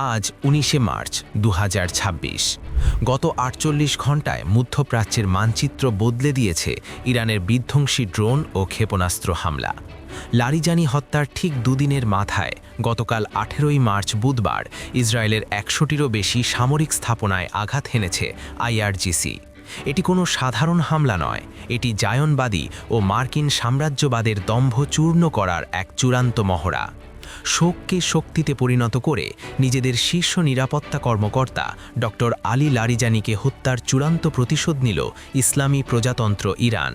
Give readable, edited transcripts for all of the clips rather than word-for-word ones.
আজ ১৯শে মার্চ ২০২৬। গত ৪৮ ঘণ্টায় মধ্যপ্রাচ্যের মানচিত্র বদলে দিয়েছে ইরানের বিধ্বংসী ড্রোন ও ক্ষেপণাস্ত্র হামলা। লারিজানি হত্যার ঠিক দুদিনের মাথায় গতকাল ১৮ই মার্চ বুধবার ইসরায়েলের ১০০টিরও বেশি সামরিক স্থাপনায় আঘাত হেনেছে আইআরজিসি। এটি কোনো সাধারণ হামলা নয়, এটি জায়নবাদী ও মার্কিন সাম্রাজ্যবাদের দম্ভ চূর্ণ করার এক চূড়ান্ত মহড়া। শোককে শক্তিতে পরিণত করে নিজেদের শীর্ষ নিরাপত্তা কর্মকর্তা ডক্টর আলী লারিজানিকে হত্যার চূড়ান্ত প্রতিশোধ নিল ইসলামী প্রজাতন্ত্র ইরান।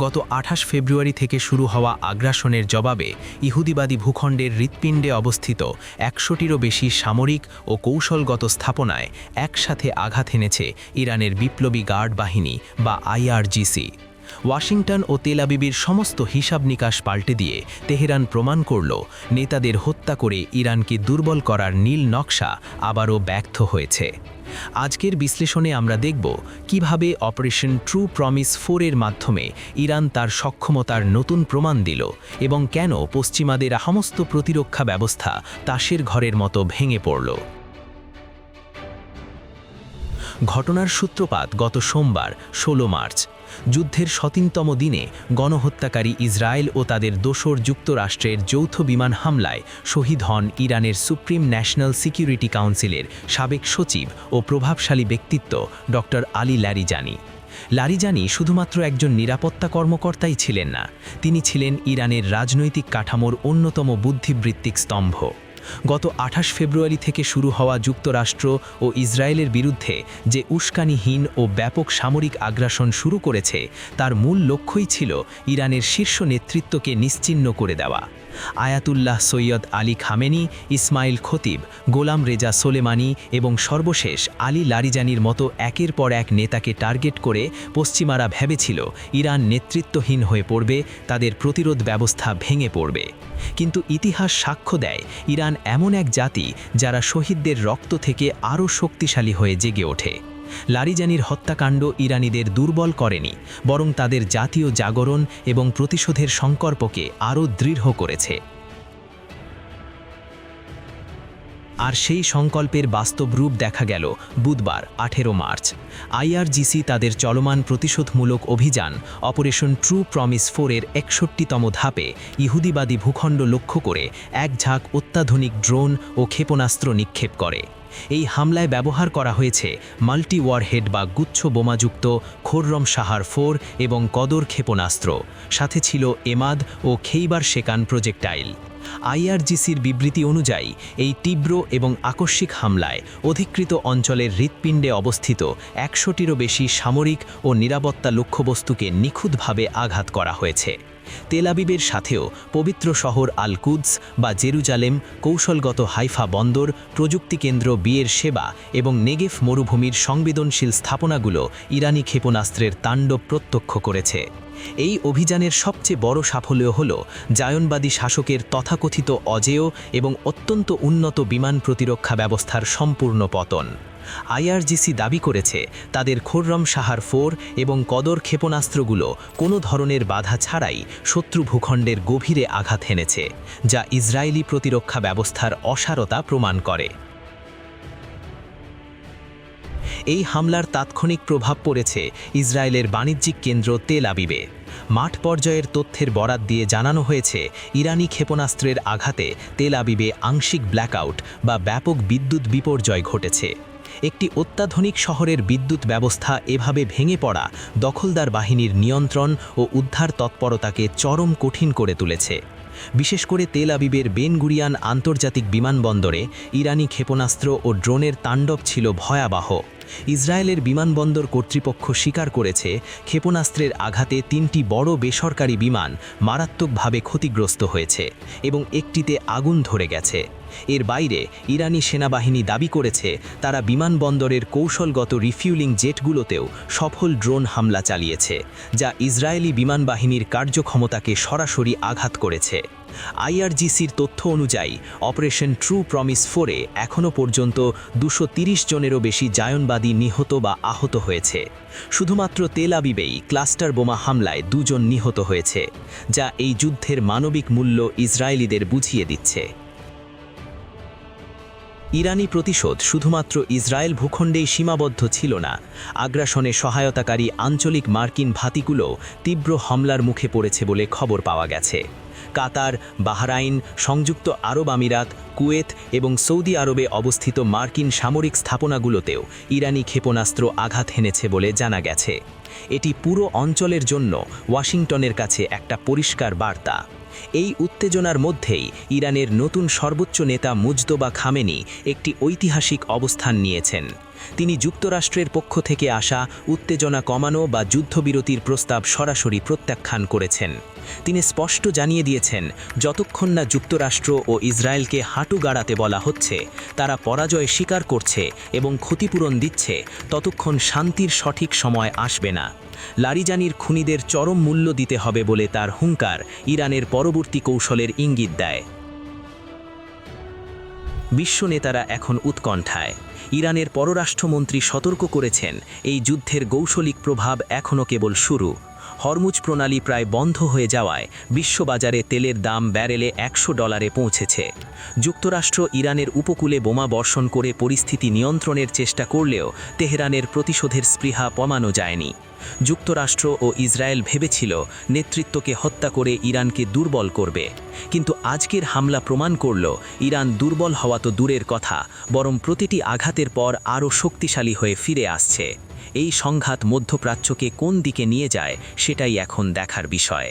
গত ২৮ ফেব্রুয়ারি থেকে শুরু হওয়া আগ্রাসনের জবাবে ইহুদিবাদী ভূখণ্ডের হৃৎপিণ্ডে অবস্থিত ১০০টিরও বেশি সামরিক ও কৌশলগত স্থাপনায় একসাথে আঘাত হেনেছে ইরানের বিপ্লবী গার্ড বাহিনী বা আইআরজিসি। ওয়াশিংটন ও তেল আবিবের সমস্ত হিসাব নিকাশ পাল্টে দিয়ে তেহরান প্রমাণ করল নেতাদের হত্যা করে ইরানকে দুর্বল করার নীল নকশা আবারও ব্যর্থ হয়েছে। আজকের বিশ্লেষণে আমরা দেখব কিভাবে অপারেশন ট্রু প্রমিস 4 এর মাধ্যমে ইরান তার সক্ষমতার নতুন প্রমাণ দিল এবং কেন পশ্চিমাদের সমস্ত প্রতিরক্ষা ব্যবস্থা তাসের ঘরের মতো ভেঙে পড়ল। ঘটনার সূত্রপাত গত সোমবার ১৬ মার্চ। যুদ্ধের ১৭তম দিনে গণহত্যাকারী ইসরায়েল ও তাদের দোসর যুক্তরাষ্ট্রের যৌথ বিমান হামলায় শহীদ হন ইরানের সুপ্রিম ন্যাশনাল সিকিউরিটি কাউন্সিলের সাবেক সচিব ও প্রভাবশালী ব্যক্তিত্ব ডক্টর আলী লারিজানি। লারিজানি শুধুমাত্র একজন নিরাপত্তা কর্মকর্তাই ছিলেন না, তিনি ছিলেন ইরানের রাজনৈতিক কাঠামোর অন্যতম বুদ্ধিবৃত্তিক স্তম্ভ। গত ২৮ ফেব্রুয়ারি থেকে শুরু হওয়া যুক্তরাষ্ট্র ও ইসরায়েলের বিরুদ্ধে যে উস্কানিহীন ও ব্যাপক সামরিক আগ্রাসন শুরু করেছে তার মূল লক্ষ্যই ছিল ইরানের শীর্ষ নেতৃত্বকে নিশ্চিহ্ন করে দেওয়া। Ayatollah Syed Ali Khamenei, Ismail খতিব, গোলাম রেজা সোলেমানি এবং সর্বশেষ আলী লারিজানির মতো একের পর এক নেতাকে টার্গেট করে পশ্চিমারা ভেবেছিল ইরান নেতৃত্বহীন হয়ে পড়বে, তাদের প্রতিরোধ ব্যবস্থা ভেঙে পড়বে। কিন্তু ইতিহাস সাক্ষ্য দেয় ইরান এমন এক জাতি যারা শহীদদের রক্ত থেকে আরও শক্তিশালী হয়ে জেগে ওঠে। লারিজানির হত্যাকাণ্ড ইরানিদের দুর্বল করেনি, বরং তাদের জাতীয় জাগরণ এবং প্রতিশোধের সংকল্পকে আরও দৃঢ় করেছে। আর সেই সংকল্পের বাস্তব রূপ দেখা গেল বুধবার ১৮ মার্চ। আইআরজিসি তাদের চলমান প্রতিশোধমূলক অভিযান অপারেশন ট্রু প্রমিস 4 এর ৬১তম ধাপে ইহুদিবাদী ভূখণ্ড লক্ষ্য করে এক ঝাঁক অত্যাধুনিক ড্রোন ও ক্ষেপণাস্ত্র নিক্ষেপ করে। এই হামলায় ব্যবহার করা হয়েছে মাল্টি ওয়ারহেড বা গুচ্ছ বোমাযুক্ত খোররম শাহার 4 এবং কদর ক্ষেপণাস্ত্র, সাথে ছিল এমাদ ও খেইবার শেকান প্রজেক্টাইল। আইআরজিসির বিবৃতি অনুযায়ী এই তীব্র এবং আকস্মিক হামলায় অধিকৃত অঞ্চলের হৃৎপিণ্ডে অবস্থিত ১০০টিরও বেশি সামরিক ও নিরাপত্তা লক্ষ্যবস্তুকে নিখুঁতভাবে আঘাত করা হয়েছে। তেল আবিবের সাথেও পবিত্র শহর আল কুদস বা জেরুজালেম, কৌশলগত হাইফা বন্দর, প্রযুক্তি কেন্দ্র বিয়ের সেবা এবং নেগেভ মরুভূমির সংবেদনশীল স্থাপনাগুলো ইরানি ক্ষেপণাস্ত্রের তাণ্ডব প্রত্যক্ষ করেছে। এই অভিযানের সবচেয়ে বড় সাফল্য হল জায়নবাদী শাসকের তথাকথিত অজেয় এবং অত্যন্ত উন্নত বিমান প্রতিরক্ষা ব্যবস্থার সম্পূর্ণ পতন। আইআরজিসি দাবি করেছে তাদের খোররম শাহার 4 এবং কদর ক্ষেপণাস্ত্রগুলো কোনো ধরনের বাধা ছাড়াই শত্রু ভূখণ্ডের গভীরে আঘাত হেনেছে, যা ইসরায়েলি প্রতিরক্ষা ব্যবস্থার অসারতা প্রমাণ করে। এই হামলার তাৎক্ষণিক প্রভাব পড়েছে ইসরায়েলের বাণিজ্যিক কেন্দ্র তেল আবিবে। মাঠ পর্যায়ের তথ্যের বরাত দিয়ে জানানো হয়েছে ইরানি ক্ষেপণাস্ত্রের আঘাতে তেল আবিবে আংশিক ব্ল্যাকআউট বা ব্যাপক বিদ্যুৎ বিপর্যয় ঘটেছে। একটি অত্যাধুনিক শহরের বিদ্যুৎ ব্যবস্থা এভাবে ভেঙে পড়া দখলদার বাহিনীর নিয়ন্ত্রণ ও উদ্ধার তৎপরতাকে চরম কঠিন করে তুলেছে। বিশেষ করে তেল আবিবের বেন গুরিয়ান আন্তর্জাতিক বিমানবন্দরে ইরানি ক্ষেপণাস্ত্র ও ড্রোনের তাণ্ডব ছিল ভয়াবহ। ইসরায়েলের বিমানবন্দর কর্তৃপক্ষ স্বীকার করেছে ক্ষেপণাস্ত্রের আঘাতে ৩টি বড় বেসরকারি বিমান মারাত্মকভাবে ক্ষতিগ্রস্ত হয়েছে এবং একটিতে আগুন ধরে গেছে। এর বাইরে ইরানি সেনাবাহিনী দাবি করেছে তারা বিমানবন্দরের কৌশলগত রিফিউলিং জেটগুলোতেও সফল ড্রোন হামলা চালিয়েছে, যা ইসরায়েলি বিমান বাহিনীর কার্যক্ষমতাকে সরাসরি আঘাত করেছে। আইআরজিসির তথ্য অনুযায়ী অপারেশন ট্রু প্রমিস 4 এ এখনও পর্যন্ত ২৩০ জনেরও বেশি জায়নবাদী নিহত বা আহত হয়েছে। শুধুমাত্র তেল আবিবেই ক্লাস্টার বোমা হামলায় ২ জন নিহত হয়েছে, যা এই যুদ্ধের মানবিক মূল্য ইসরায়েলিদের বুঝিয়ে দিচ্ছে। ইরানি প্রতিশোধ শুধুমাত্র ইসরায়েল ভূখণ্ডেই সীমাবদ্ধ ছিল না, আগ্রাসনে সহায়তাকারী আঞ্চলিক মার্কিন ভাতিগুলো তীব্র হামলার মুখে পড়েছে বলে খবর পাওয়া গেছে। কাতার, বাহরাইন, সংযুক্ত আরব আমিরাত, কুয়েত এবং সৌদি আরবে অবস্থিত মার্কিন সামরিক স্থাপনাগুলোতেও ইরানি ক্ষেপণাস্ত্র আঘাত হেনেছে বলে জানা গেছে। এটি পুরো অঞ্চলের জন্য ওয়াশিংটনের কাছে একটা পরিষ্কার বার্তা। এই উত্তেজনার মধ্যেই ইরানের নতুন সর্বোচ্চ নেতা মুজতবা খামেনি একটি ঐতিহাসিক অবস্থান নিয়েছেন। তিনি যুক্তরাষ্ট্রের পক্ষ থেকে আসা উত্তেজনা কমানো বা যুদ্ধবিরতির প্রস্তাব সরাসরি প্রত্যাখ্যান করেছেন। তিনি স্পষ্ট জানিয়ে দিয়েছেন, যতক্ষণ না যুক্তরাষ্ট্র ও ইসরায়েলকে হাঁটু গাড়াতে বলা হচ্ছে, তারা পরাজয় স্বীকার করছে এবং ক্ষতিপূরণ দিচ্ছে, ততক্ষণ শান্তির সঠিক সময় আসবে না। লারিজানির খুনিদের চরম মূল্য দিতে হবে বলে তার হুঙ্কার ইরানের পরবর্তী কৌশলের ইঙ্গিত দেয়। বিশ্ব নেতারা এখন উৎকণ্ঠায়। ইরানের পররাষ্ট্রমন্ত্রী সতর্ক করেছেন, এই যুদ্ধের কৌশলিক প্রভাব এখনও কেবল শুরু। হরমুজ প্রণালী প্রায় বন্ধ হয়ে যাওয়ায় বিশ্ববাজারে তেলের দাম ব্যারেলে $100 পৌঁছেছে। যুক্তরাষ্ট্র ইরানের উপকূলে বোমা বর্ষণ করে পরিস্থিতি নিয়ন্ত্রণের চেষ্টা করলেও তেহরানের প্রতিশোধের স্পৃহা কমানো যায়নি। যুক্তরাষ্ট্র ও ইসরায়েল ভেবেছিল নেতৃত্বকে হত্যা করে ইরানকে দুর্বল করবে, কিন্তু আজকের হামলা প্রমাণ করল ইরান দুর্বল হওয়া তো দূরের কথা, বরং প্রতিটি আঘাতের পর আরও শক্তিশালী হয়ে ফিরে আসছে। এই সংঘাত মধ্যপ্রাচ্যকে কোন দিকে নিয়ে যায় সেটাই এখন দেখার বিষয়।